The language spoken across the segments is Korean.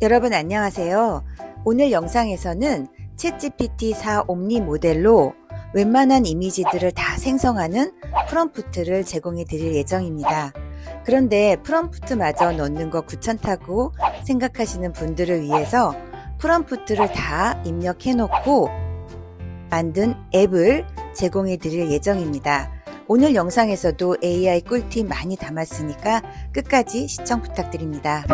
여러분 안녕하세요. 오늘 영상에서는 챗GPT-4 옴니 모델로 웬만한 이미지들을 다 생성하는 프롬프트를 제공해 드릴 예정입니다. 그런데 프롬프트마저 넣는 거 귀찮다고 생각하시는 분들을 위해서 프롬프트를 다 입력해 놓고 만든 앱을 제공해 드릴 예정입니다. 오늘 영상에서도 AI 꿀팁 많이 담았으니까 끝까지 시청 부탁드립니다.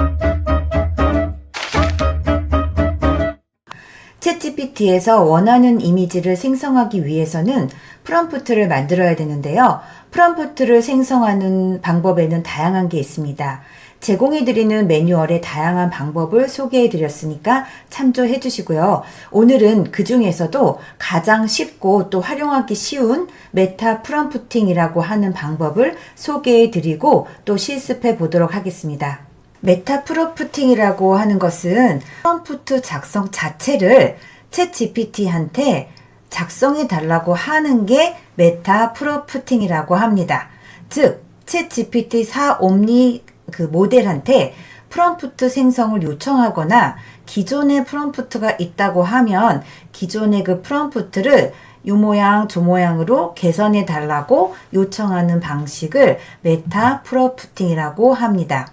챗GPT에서 원하는 이미지를 생성하기 위해서는 프롬프트를 만들어야 되는데요. 프롬프트를 생성하는 방법에는 다양한 게 있습니다. 제공해드리는 매뉴얼에 다양한 방법을 소개해드렸으니까 참조해 주시고요. 오늘은 그 중에서도 가장 쉽고 또 활용하기 쉬운 메타 프롬프팅이라고 하는 방법을 소개해드리고 또 실습해 보도록 하겠습니다. 메타 프롬프팅이라고 하는 것은 프롬프트 작성 자체를 챗 GPT한테 작성해 달라고 하는 게 메타 프롬프팅이라고 합니다. 즉, 챗 GPT-4 옴니 그 모델한테 프롬프트 생성을 요청하거나 기존의 프롬프트가 있다고 하면 기존의 그 프롬프트를 요 모양 저 모양으로 개선해 달라고 요청하는 방식을 메타 프롬프팅이라고 합니다.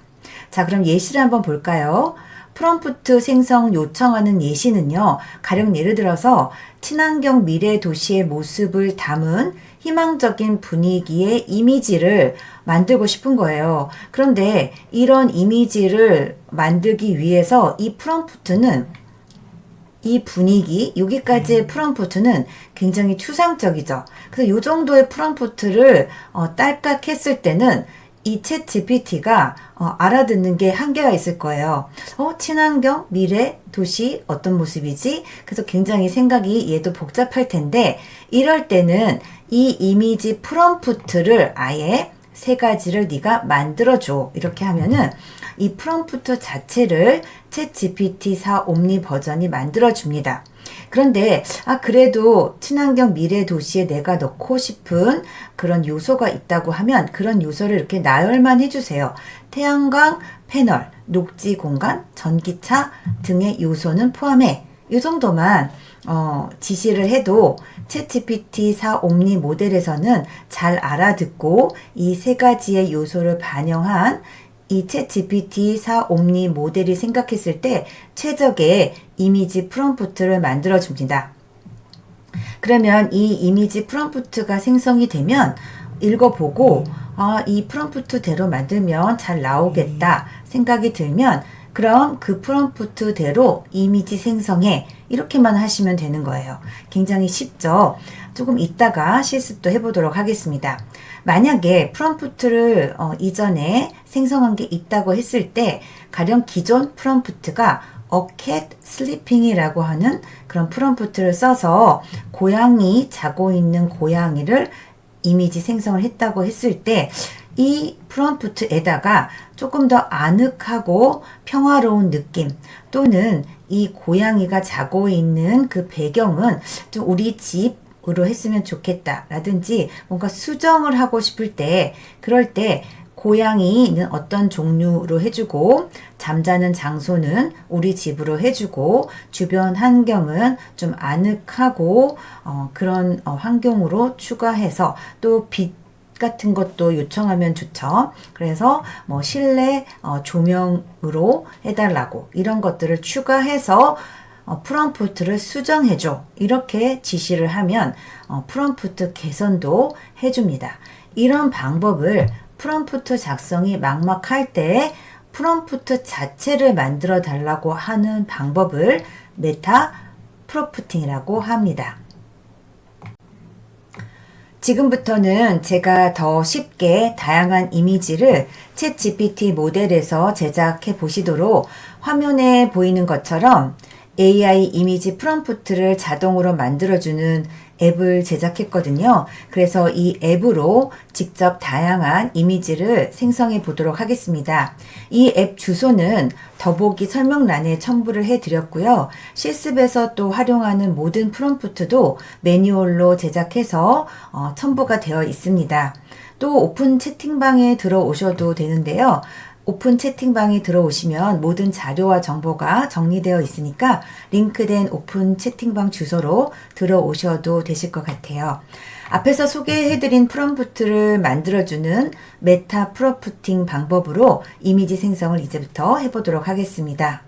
자, 그럼 예시를 한번 볼까요? 프롬프트 생성 요청하는 예시는요. 가령 예를 들어서 친환경 미래 도시의 모습을 담은 희망적인 분위기의 이미지를 만들고 싶은 거예요. 그런데 이런 이미지를 만들기 위해서 이 프롬프트는 이 분위기, 여기까지의 프롬프트는 굉장히 추상적이죠. 그래서 이 정도의 프롬프트를 딸깍 했을 때는 이 챗 GPT가 알아듣는 게 한계가 있을 거예요. 친환경, 미래, 도시 어떤 모습이지? 그래서 굉장히 생각이 얘도 복잡할 텐데 이럴 때는 이 이미지 프롬프트를 아예 세 가지를 네가 만들어줘. 이렇게 하면은 이 프롬프트 자체를 챗 GPT-4 옴니 버전이 만들어줍니다. 그런데 그래도 친환경 미래 도시에 내가 넣고 싶은 그런 요소가 있다고 하면 그런 요소를 이렇게 나열만 해주세요. 태양광 패널, 녹지 공간, 전기차 등의 요소는 포함해. 이 정도만 지시를 해도 챗 GPT-4 옴니 모델에서는 잘 알아듣고 이 세 가지의 요소를 반영한 이 챗 GPT-4 옴니 모델이 생각했을 때 최적의 이미지 프롬프트를 만들어 줍니다. 그러면 이 이미지 프롬프트가 생성이 되면 읽어보고 이 프롬프트대로 만들면 잘 나오겠다 생각이 들면 그럼 그 프롬프트대로 이미지 생성해 이렇게만 하시면 되는 거예요. 굉장히 쉽죠? 조금 이따가 실습도 해보도록 하겠습니다. 만약에 프롬프트를 이전에 생성한 게 있다고 했을 때 가령 기존 프롬프트가 A cat sleeping이라고 하는 그런 프롬프트를 써서 고양이 자고 있는 고양이를 이미지 생성을 했다고 했을 때 이 프롬프트에다가 조금 더 아늑하고 평화로운 느낌 또는 이 고양이가 자고 있는 그 배경은 좀 우리 집으로 했으면 좋겠다 라든지 뭔가 수정을 하고 싶을 때 그럴 때 고양이는 어떤 종류로 해주고 잠자는 장소는 우리 집으로 해주고 주변 환경은 좀 아늑하고 그런 환경으로 추가해서 또 빛 같은 것도 요청하면 좋죠. 그래서 뭐 실내 조명으로 해달라고 이런 것들을 추가해서 프롬프트를 수정해줘 이렇게 지시를 하면 프롬프트 개선도 해줍니다. 이런 방법을 프롬프트 작성이 막막할 때 프롬프트 자체를 만들어 달라고 하는 방법을 메타 프롬프팅이라고 합니다. 지금부터는 제가 더 쉽게 다양한 이미지를 챗 GPT 모델에서 제작해 보시도록 화면에 보이는 것처럼 AI 이미지 프롬프트를 자동으로 만들어주는 앱을 제작했거든요. 그래서 이 앱으로 직접 다양한 이미지를 생성해 보도록 하겠습니다. 이 앱 주소는 더보기 설명란에 첨부를 해드렸고요. 실습에서 또 활용하는 모든 프롬프트도 매뉴얼로 제작해서 첨부가 되어 있습니다. 또 오픈 채팅방에 들어오셔도 되는데요. 오픈 채팅방에 들어오시면 모든 자료와 정보가 정리되어 있으니까 링크된 오픈 채팅방 주소로 들어오셔도 되실 것 같아요. 앞에서 소개해드린 프롬프트를 만들어주는 메타 프롬프팅 방법으로 이미지 생성을 이제부터 해보도록 하겠습니다.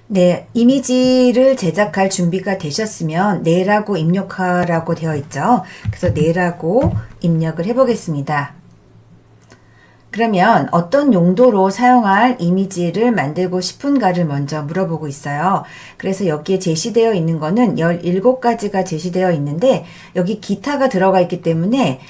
네, 이미지를 제작할 준비가 되셨으면 네라고 입력하라고 되어 있죠. 그래서 네라고 입력을 해보겠습니다. 그러면 어떤 용도로 사용할 이미지를 만들고 싶은가를 먼저 물어보고 있어요. 그래서 여기에 제시되어 있는 거는 17가지가 제시되어 있는데 여기 기타가 들어가 있기 때문에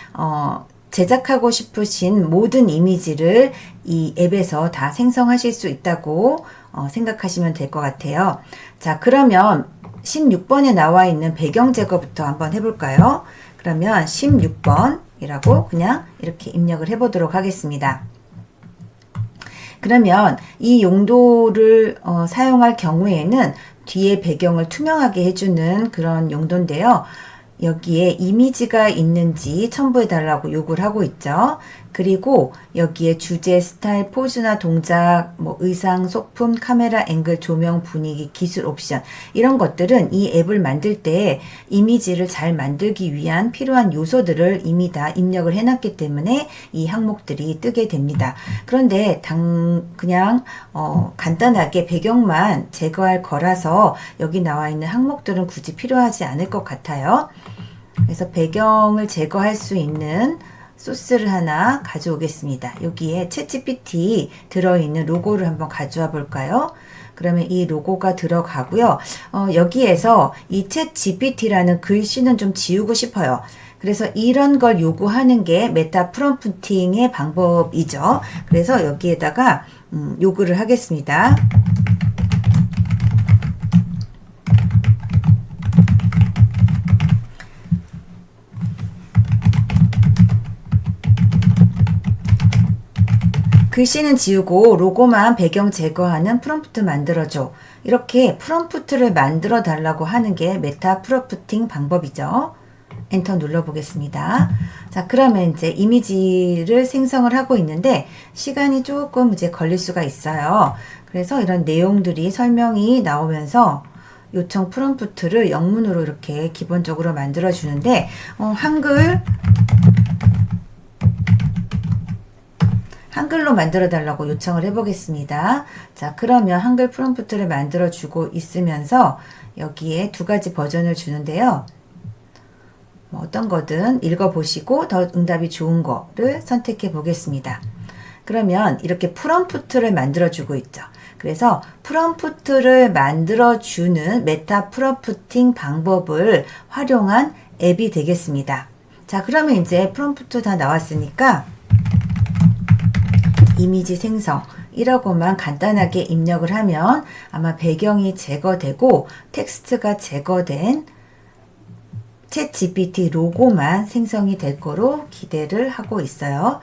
제작하고 싶으신 모든 이미지를 이 앱에서 다 생성하실 수 있다고 생각하시면 될 것 같아요. 자, 그러면 16번에 나와 있는 배경 제거부터 한번 해볼까요? 그러면 16번 이라고 그냥 이렇게 입력을 해보도록 하겠습니다. 그러면 이 용도를 사용할 경우에는 뒤에 배경을 투명하게 해주는 그런 용도인데요. 여기에 이미지가 있는지 첨부해 달라고 요구를 하고 있죠. 그리고 여기에 주제, 스타일, 포즈나 동작, 뭐 의상, 소품, 카메라 앵글, 조명, 분위기, 기술 옵션 이런 것들은 이 앱을 만들 때 이미지를 잘 만들기 위한 필요한 요소들을 이미 다 입력을 해놨기 때문에 이 항목들이 뜨게 됩니다. 그런데 그냥 간단하게 배경만 제거할 거라서 여기 나와 있는 항목들은 굳이 필요하지 않을 것 같아요. 그래서 배경을 제거할 수 있는 소스를 하나 가져오겠습니다. 여기에 챗GPT 들어있는 로고를 한번 가져와 볼까요? 그러면 이 로고가 들어가고요. 여기에서 이 챗GPT라는 글씨는 좀 지우고 싶어요. 그래서 이런 걸 요구하는 게 메타 프롬프팅의 방법이죠. 그래서 여기에다가 요구를 하겠습니다. 글씨는 지우고 로고만 배경 제거하는 프롬프트 만들어줘. 이렇게 프롬프트를 만들어 달라고 하는 게 메타 프롬프팅 방법이죠. 엔터 눌러보겠습니다. 자, 그러면 이제 이미지를 생성을 하고 있는데 시간이 조금 이제 걸릴 수가 있어요. 그래서 이런 내용들이 설명이 나오면서 요청 프롬프트를 영문으로 이렇게 기본적으로 만들어 주는데 한글로 만들어 달라고 요청을 해보겠습니다. 자, 그러면 한글 프롬프트를 만들어 주고 있으면서 여기에 두 가지 버전을 주는데요. 어떤 거든 읽어보시고 더 응답이 좋은 거를 선택해 보겠습니다. 그러면 이렇게 프롬프트를 만들어 주고 있죠. 그래서 프롬프트를 만들어 주는 메타 프롬프팅 방법을 활용한 앱이 되겠습니다. 자, 그러면 이제 프롬프트 다 나왔으니까 이미지 생성 이라고만 간단하게 입력을 하면 아마 배경이 제거되고 텍스트가 제거된 챗GPT 로고만 생성이 될 거로 기대를 하고 있어요.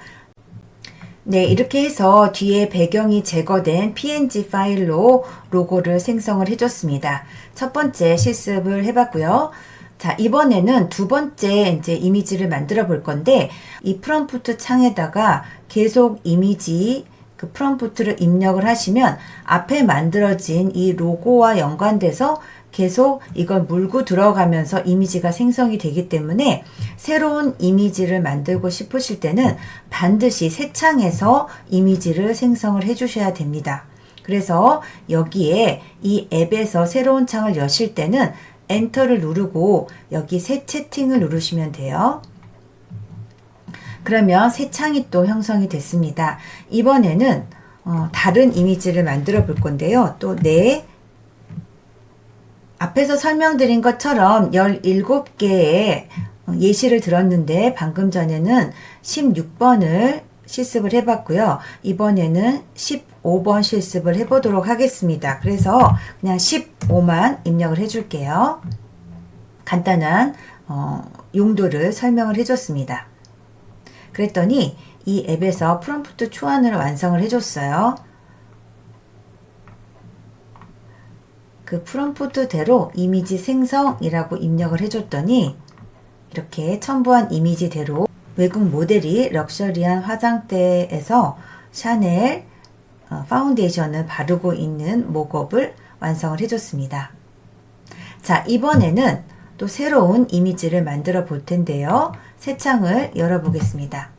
네, 이렇게 해서 뒤에 배경이 제거된 PNG 파일로 로고를 생성을 해줬습니다. 첫 번째 실습을 해봤고요. 자, 이번에는 두 번째 이제 이미지를 만들어 볼 건데 이 프롬프트 창에다가 계속 이미지 그 프롬프트를 입력을 하시면 앞에 만들어진 이 로고와 연관돼서 계속 이걸 물고 들어가면서 이미지가 생성이 되기 때문에 새로운 이미지를 만들고 싶으실 때는 반드시 새 창에서 이미지를 생성을 해 주셔야 됩니다. 그래서 여기에 이 앱에서 새로운 창을 여실 때는 엔터를 누르고 여기 새 채팅을 누르시면 돼요. 그러면 새 창이 또 형성이 됐습니다. 이번에는 다른 이미지를 만들어 볼 건데요. 또 앞에서 설명드린 것처럼 17개의 예시를 들었는데 방금 전에는 16번을 실습을 해봤고요. 이번에는 15번 실습을 해보도록 하겠습니다. 그래서 그냥 15만 입력을 해줄게요. 간단한 용도를 설명을 해줬습니다. 그랬더니 이 앱에서 프롬프트 초안을 완성을 해줬어요. 그 프롬프트대로 이미지 생성이라고 입력을 해줬더니 이렇게 첨부한 이미지대로 외국 모델이 럭셔리한 화장대에서 샤넬 파운데이션을 바르고 있는 목업을 완성을 해줬습니다. 자, 이번에는 또 새로운 이미지를 만들어 볼 텐데요. 새 창을 열어보겠습니다.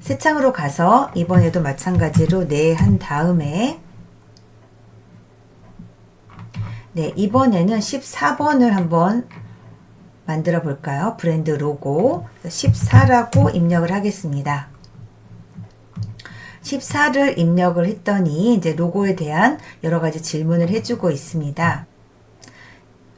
새 창으로 가서 이번에도 마찬가지로 한 다음에 이번에는 14번을 한번 만들어 볼까요? 브랜드 로고 14라고 입력을 하겠습니다. 14를 입력을 했더니 이제 로고에 대한 여러 가지 질문을 해주고 있습니다.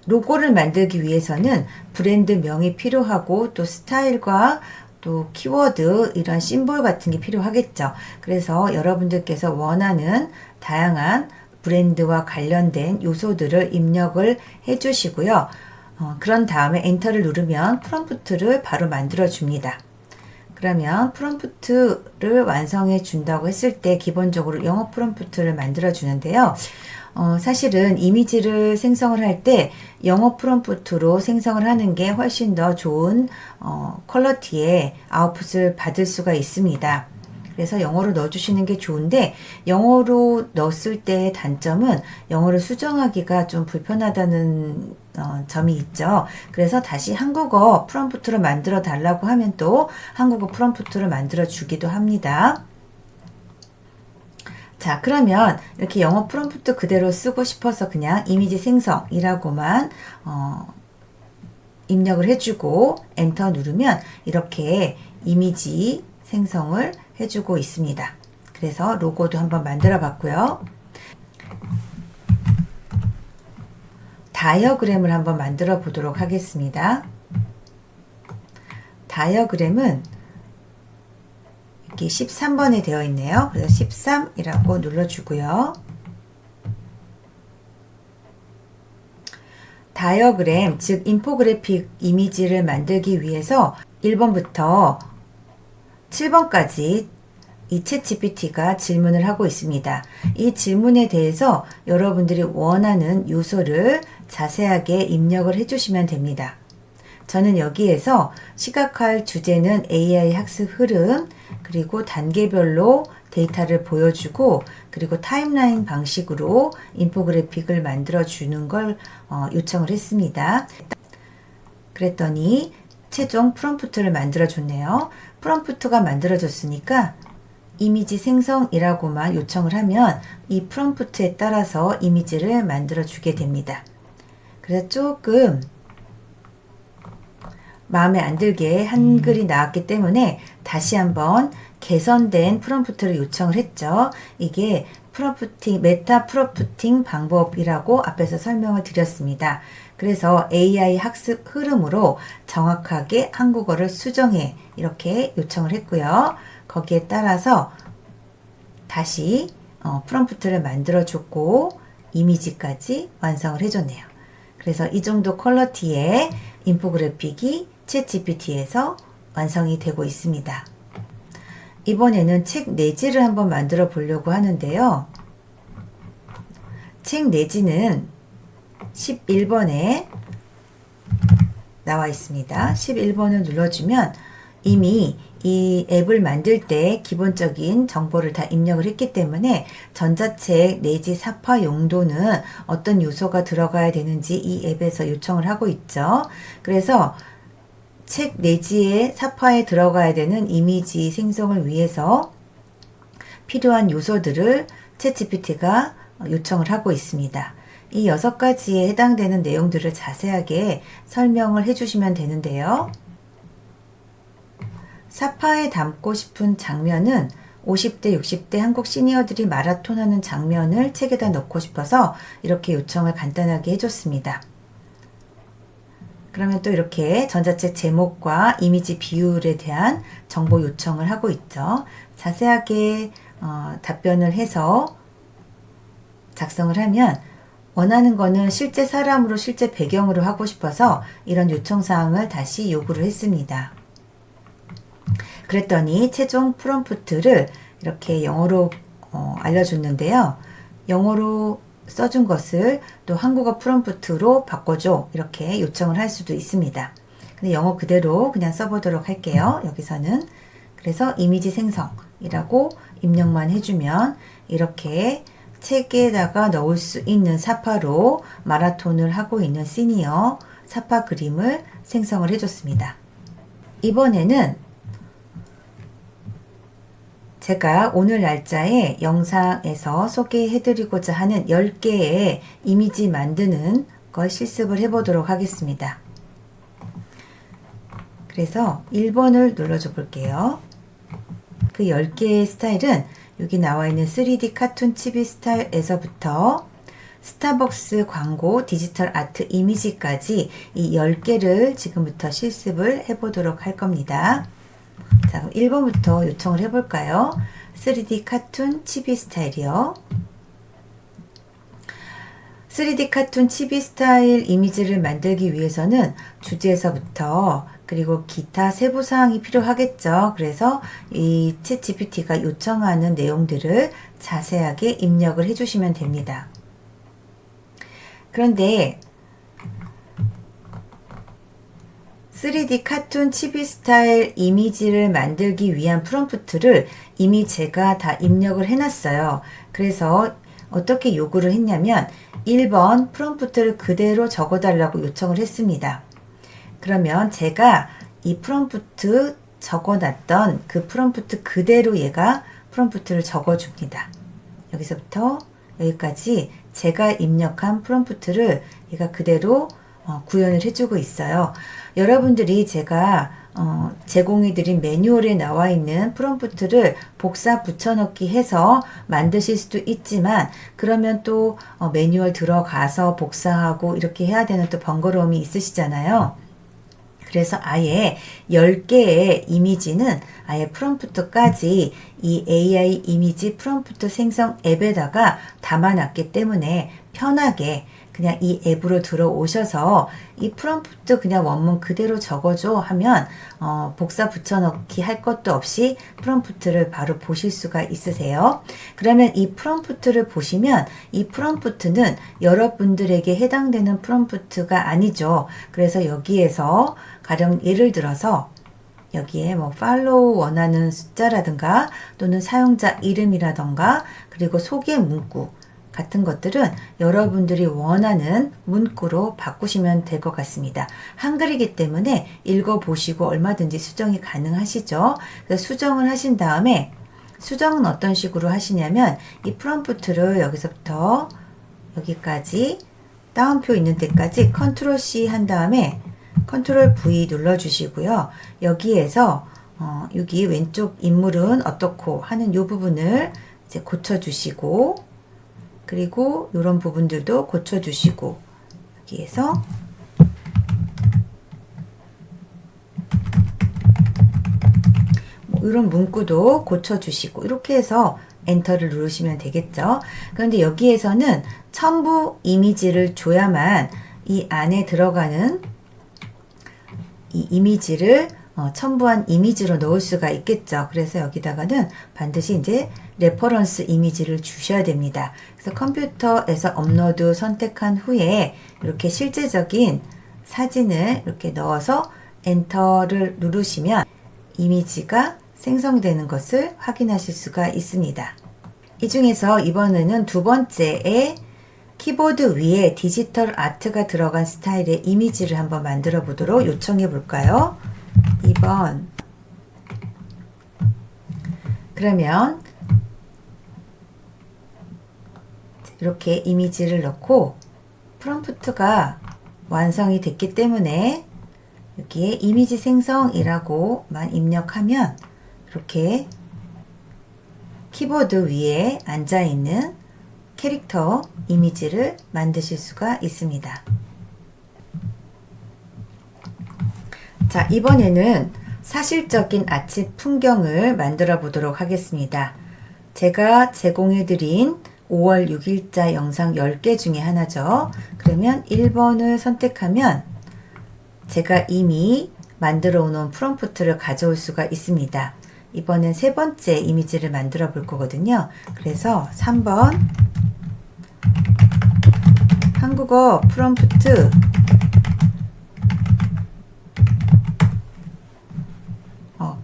로고를 만들기 위해서는 브랜드 명이 필요하고 또 스타일과 또 키워드 이런 심볼 같은 게 필요하겠죠. 그래서 여러분들께서 원하는 다양한 브랜드와 관련된 요소들을 입력을 해 주시고요. 그런 다음에 엔터를 누르면 프롬프트를 바로 만들어 줍니다. 그러면 프롬프트를 완성해 준다고 했을 때 기본적으로 영어 프롬프트를 만들어 주는데요. 사실은 이미지를 생성을 할 때 영어 프롬프트로 생성을 하는 게 훨씬 더 좋은 퀄리티의 아웃풋을 받을 수가 있습니다. 그래서 영어로 넣어주시는 게 좋은데 영어로 넣었을 때의 단점은 영어를 수정하기가 좀 불편하다는 점이 있죠. 그래서 다시 한국어 프롬프트로 만들어 달라고 하면 또 한국어 프롬프트를 만들어 주기도 합니다. 자, 그러면 이렇게 영어 프롬프트 그대로 쓰고 싶어서 그냥 이미지 생성이라고만 입력을 해주고 엔터 누르면 이렇게 이미지 생성을 해주고 있습니다. 그래서 로고도 한번 만들어 봤고요. 다이어그램을 한번 만들어 보도록 하겠습니다. 다이어그램은 이렇게 13번에 되어 있네요. 그래서 13이라고 눌러주고요. 다이어그램, 즉 인포그래픽 이미지를 만들기 위해서 1번부터 7번까지 이 챗GPT가 질문을 하고 있습니다. 이 질문에 대해서 여러분들이 원하는 요소를 자세하게 입력을 해주시면 됩니다. 저는 여기에서 시각화할 주제는 AI 학습 흐름, 그리고 단계별로 데이터를 보여주고, 그리고 타임라인 방식으로 인포그래픽을 만들어주는 걸 요청을 했습니다. 그랬더니 최종 프롬프트를 만들어줬네요. 프롬프트가 만들어졌으니까 이미지 생성이라고만 요청을 하면 이 프롬프트에 따라서 이미지를 만들어주게 됩니다. 그래서 조금 마음에 안 들게 한글이 나왔기 때문에 다시 한번 개선된 프롬프트를 요청을 했죠. 이게 메타 프롬프팅 방법이라고 앞에서 설명을 드렸습니다. 그래서 AI 학습 흐름으로 정확하게 한국어를 수정해 이렇게 요청을 했고요. 거기에 따라서 다시 프롬프트를 만들어 줬고 이미지까지 완성을 해줬네요. 그래서 이 정도 퀄리티의 인포그래픽이 챗GPT에서 완성이 되고 있습니다. 이번에는 책 내지를 한번 만들어 보려고 하는데요. 책 내지는 11번에 나와 있습니다. 11번을 눌러주면 이미 이 앱을 만들 때 기본적인 정보를 다 입력을 했기 때문에 전자책 내지 사파 용도는 어떤 요소가 들어가야 되는지 이 앱에서 요청을 하고 있죠. 그래서 책 내지의 사파에 들어가야 되는 이미지 생성을 위해서 필요한 요소들을 챗GPT가 요청을 하고 있습니다. 이 6가지에 해당되는 내용들을 자세하게 설명을 해주시면 되는데요. 사파에 담고 싶은 장면은 50대, 60대 한국 시니어들이 마라톤하는 장면을 책에다 넣고 싶어서 이렇게 요청을 간단하게 해줬습니다. 그러면 또 이렇게 전자책 제목과 이미지 비율에 대한 정보 요청을 하고 있죠. 자세하게 답변을 해서 작성을 하면 원하는 거는 실제 사람으로 실제 배경으로 하고 싶어서 이런 요청사항을 다시 요구를 했습니다. 그랬더니 최종 프롬프트를 이렇게 영어로 알려줬는데요. 영어로 써준 것을 또 한국어 프롬프트로 바꿔줘 이렇게 요청을 할 수도 있습니다. 근데 영어 그대로 그냥 써보도록 할게요. 여기서는. 그래서 이미지 생성이라고 입력만 해주면 이렇게 책에다가 넣을 수 있는 사파로 마라톤을 하고 있는 시니어 사파 그림을 생성을 해줬습니다. 이번에는 제가 오늘 날짜에 영상에서 소개해드리고자 하는 10개의 이미지 만드는 걸 실습을 해보도록 하겠습니다. 그래서 1번을 눌러줘 볼게요. 그 10개의 스타일은 여기 나와 있는 3D 카툰 치비 스타일에서부터 스타벅스 광고 디지털 아트 이미지까지 이 10개를 지금부터 실습을 해보도록 할 겁니다. 자, 그럼 1번부터 요청을 해볼까요? 3D 카툰 치비 스타일이요. 3D 카툰 치비 스타일 이미지를 만들기 위해서는 주제에서부터 그리고 기타 세부 사항이 필요하겠죠. 그래서 이 챗GPT가 요청하는 내용들을 자세하게 입력을 해주시면 됩니다. 그런데 3D 카툰 치비 스타일 이미지를 만들기 위한 프롬프트를 이미 제가 다 입력을 해놨어요. 그래서 어떻게 요구를 했냐면 1번 프롬프트를 그대로 적어달라고 요청을 했습니다. 그러면 제가 이 프롬프트 적어놨던 그 프롬프트 그대로 얘가 프롬프트를 적어줍니다. 여기서부터 여기까지 제가 입력한 프롬프트를 얘가 그대로 구현을 해주고 있어요. 여러분들이 제가 제공해드린 매뉴얼에 나와 있는 프롬프트를 복사 붙여넣기 해서 만드실 수도 있지만 그러면 또 매뉴얼 들어가서 복사하고 이렇게 해야 되는 또 번거로움이 있으시잖아요. 그래서 아예 10개의 이미지는 아예 프롬프트까지 이 AI 이미지 프롬프트 생성 앱에다가 담아놨기 때문에 편하게 그냥 이 앱으로 들어오셔서 이 프롬프트 그냥 원문 그대로 적어줘 하면 복사 붙여넣기 할 것도 없이 프롬프트를 바로 보실 수가 있으세요. 그러면 이 프롬프트를 보시면 이 프롬프트는 여러분들에게 해당되는 프롬프트가 아니죠. 그래서 여기에서 가령 예를 들어서 여기에 뭐 팔로우 원하는 숫자라든가 또는 사용자 이름이라든가 그리고 소개 문구 같은 것들은 여러분들이 원하는 문구로 바꾸시면 될 것 같습니다. 한글이기 때문에 읽어보시고 얼마든지 수정이 가능하시죠. 그래서 수정을 하신 다음에 수정은 어떤 식으로 하시냐면 이 프롬프트를 여기서부터 여기까지 따옴표 있는 데까지 컨트롤 C 한 다음에 컨트롤 V 눌러주시고요. 여기에서 여기 왼쪽 인물은 어떻고 하는 이 부분을 이제 고쳐주시고 그리고 이런 부분들도 고쳐주시고 여기에서 이런 문구도 고쳐주시고 이렇게 해서 엔터를 누르시면 되겠죠. 그런데 여기에서는 첨부 이미지를 줘야만 이 안에 들어가는 이 이미지를 첨부한 이미지로 넣을 수가 있겠죠. 그래서 여기다가는 반드시 이제 레퍼런스 이미지를 주셔야 됩니다. 그래서 컴퓨터에서 업로드 선택한 후에 이렇게 실제적인 사진을 이렇게 넣어서 엔터를 누르시면 이미지가 생성되는 것을 확인하실 수가 있습니다. 이 중에서 이번에는 두 번째에 키보드 위에 디지털 아트가 들어간 스타일의 이미지를 한번 만들어 보도록 요청해 볼까요? 2번. 그러면 이렇게 이미지를 넣고 프롬프트가 완성이 됐기 때문에 여기에 이미지 생성이라고만 입력하면 이렇게 키보드 위에 앉아 있는 캐릭터 이미지를 만드실 수가 있습니다. 자, 이번에는 사실적인 아침 풍경을 만들어 보도록 하겠습니다. 제가 제공해 드린 5월 6일자 영상 10개 중에 하나죠. 그러면 1번을 선택하면 제가 이미 만들어 놓은 프롬프트를 가져올 수가 있습니다. 이번엔 세 번째 이미지를 만들어 볼 거거든요. 그래서 3번 한국어 프롬프트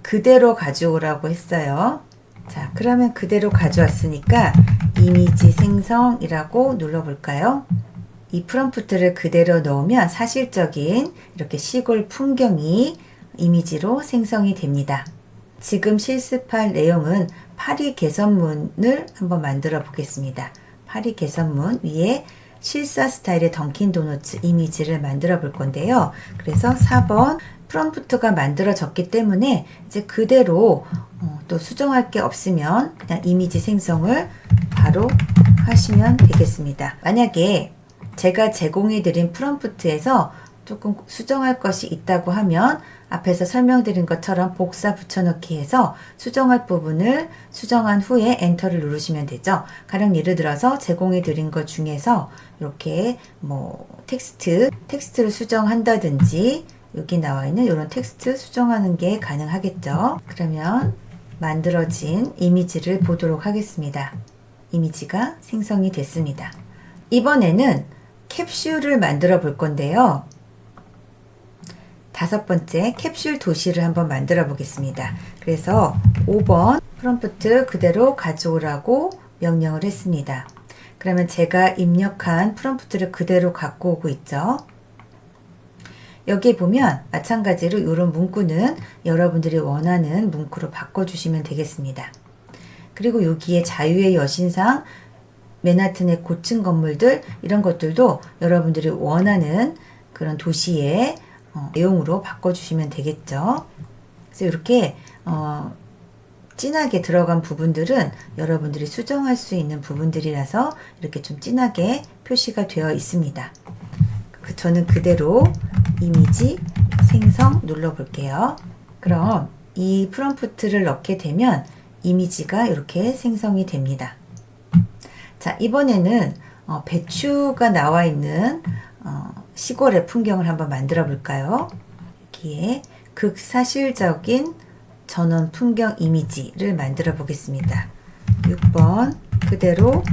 그대로 가져오라고 했어요. 자, 그러면 그대로 가져왔으니까 이미지 생성이라고 눌러볼까요? 이 프롬프트를 그대로 넣으면 사실적인 이렇게 시골 풍경이 이미지로 생성이 됩니다. 지금 실습할 내용은 파리 개선문을 한번 만들어 보겠습니다. 파리 개선문 위에 실사 스타일의 던킨 도너츠 이미지를 만들어 볼 건데요. 그래서 4번 프롬프트가 만들어졌기 때문에 이제 그대로 또 수정할 게 없으면 그냥 이미지 생성을 바로 하시면 되겠습니다. 만약에 제가 제공해 드린 프롬프트에서 조금 수정할 것이 있다고 하면 앞에서 설명드린 것처럼 복사 붙여넣기 해서 수정할 부분을 수정한 후에 엔터를 누르시면 되죠. 가령 예를 들어서 제공해 드린 것 중에서 이렇게 뭐 텍스트를 수정한다든지 여기 나와 있는 이런 텍스트 수정하는 게 가능하겠죠. 그러면 만들어진 이미지를 보도록 하겠습니다. 이미지가 생성이 됐습니다. 이번에는 캡슐을 만들어 볼 건데요. 5번째 캡슐 도시를 한번 만들어 보겠습니다. 그래서 5번 프롬프트 그대로 가져오라고 명령을 했습니다. 그러면 제가 입력한 프롬프트를 그대로 갖고 오고 있죠. 여기에 보면 마찬가지로 이런 문구는 여러분들이 원하는 문구로 바꿔주시면 되겠습니다. 그리고 여기에 자유의 여신상, 맨하튼의 고층 건물들 이런 것들도 여러분들이 원하는 그런 도시의 내용으로 바꿔주시면 되겠죠. 그래서 이렇게 진하게 들어간 부분들은 여러분들이 수정할 수 있는 부분들이라서 이렇게 좀 진하게 표시가 되어 있습니다. 저는 그대로 이미지 생성 눌러 볼게요. 그럼 이 프롬프트를 넣게 되면 이미지가 이렇게 생성이 됩니다. 자, 이번에는 배추가 나와 있는 시골의 풍경을 한번 만들어 볼까요? 여기에 극사실적인 전원 풍경 이미지를 만들어 보겠습니다. 6번 그대로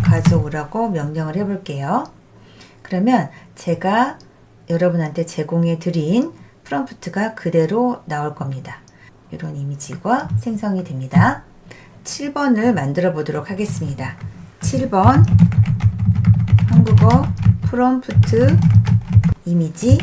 가져오라고 명령을 해 볼게요. 그러면 제가 여러분한테 제공해 드린 프롬프트가 그대로 나올 겁니다. 이런 이미지가 생성이 됩니다. 7번을 만들어 보도록 하겠습니다. 7번 한국어 프롬프트 이미지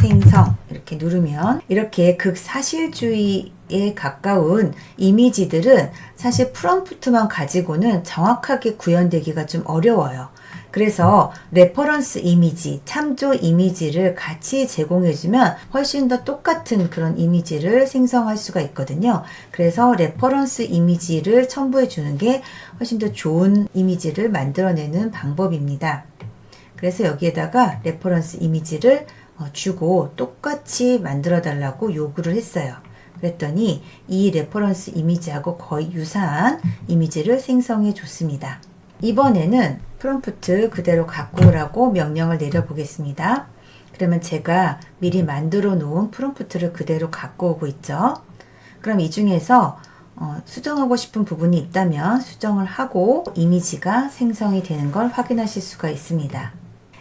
생성 이렇게 누르면 이렇게 극사실주의에 가까운 이미지들은 사실 프롬프트만 가지고는 정확하게 구현되기가 좀 어려워요. 그래서 레퍼런스 이미지, 참조 이미지를 같이 제공해주면 훨씬 더 똑같은 그런 이미지를 생성할 수가 있거든요. 그래서 레퍼런스 이미지를 첨부해 주는 게 훨씬 더 좋은 이미지를 만들어내는 방법입니다. 그래서 여기에다가 레퍼런스 이미지를 주고 똑같이 만들어 달라고 요구를 했어요. 그랬더니 이 레퍼런스 이미지하고 거의 유사한 이미지를 생성해 줬습니다. 이번에는 프롬프트 그대로 갖고 오라고 명령을 내려 보겠습니다. 그러면 제가 미리 만들어 놓은 프롬프트를 그대로 갖고 오고 있죠. 그럼 이 중에서 수정하고 싶은 부분이 있다면 수정을 하고 이미지가 생성이 되는 걸 확인하실 수가 있습니다.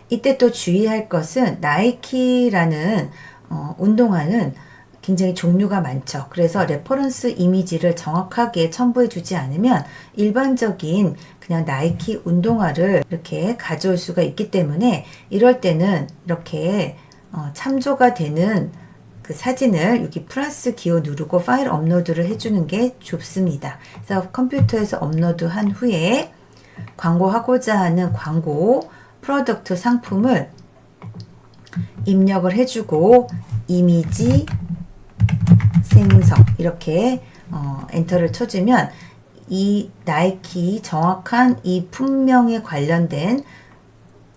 이때 또 주의할 것은 나이키라는 운동화는 굉장히 종류가 많죠. 그래서 레퍼런스 이미지를 정확하게 첨부해 주지 않으면 일반적인 그냥 나이키 운동화를 이렇게 가져올 수가 있기 때문에 이럴 때는 이렇게 참조가 되는 그 사진을 여기 플러스 기호 누르고 파일 업로드를 해주는 게 좋습니다. 그래서 컴퓨터에서 업로드한 후에 광고하고자 하는 광고 프로덕트 상품을 입력을 해주고 이미지 생성 이렇게 엔터를 쳐주면 이 나이키 정확한 이 품명에 관련된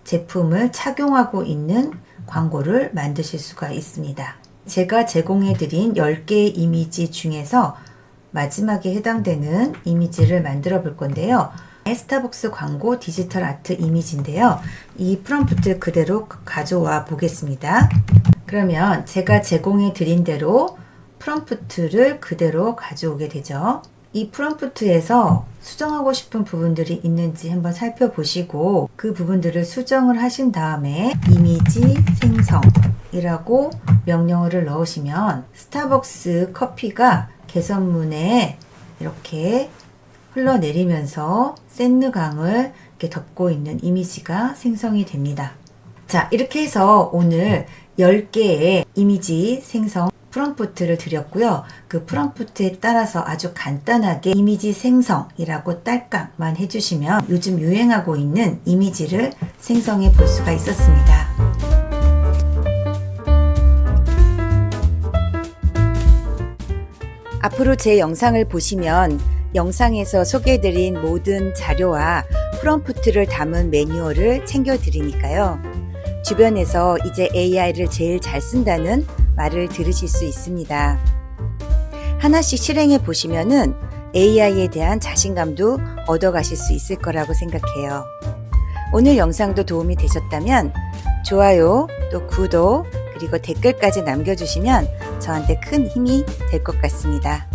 제품을 착용하고 있는 광고를 만드실 수가 있습니다. 제가 제공해 드린 10개의 이미지 중에서 마지막에 해당되는 이미지를 만들어 볼 건데요. 스타벅스 광고 디지털 아트 이미지인데요. 이 프롬프트 그대로 가져와 보겠습니다. 그러면 제가 제공해 드린 대로 프롬프트를 그대로 가져오게 되죠. 이 프롬프트에서 수정하고 싶은 부분들이 있는지 한번 살펴보시고 그 부분들을 수정을 하신 다음에 이미지 생성 생성이라고 명령어를 넣으시면 스타벅스 커피가 개선문에 이렇게 흘러내리면서 샌느강을 이렇게 덮고 있는 이미지가 생성이 됩니다. 자, 이렇게 해서 오늘 10개의 이미지 생성 프롬프트를 드렸고요. 그 프롬프트에 따라서 아주 간단하게 이미지 생성이라고 딸깍만 해주시면 요즘 유행하고 있는 이미지를 생성해 볼 수가 있었습니다. 앞으로 제 영상을 보시면 영상에서 소개해드린 모든 자료와 프롬프트를 담은 매뉴얼을 챙겨드리니까요. 주변에서 이제 AI를 제일 잘 쓴다는 말을 들으실 수 있습니다. 하나씩 실행해 보시면은 AI에 대한 자신감도 얻어가실 수 있을 거라고 생각해요. 오늘 영상도 도움이 되셨다면 좋아요, 또 구독, 그리고 댓글까지 남겨주시면 저한테 큰 힘이 될 것 같습니다.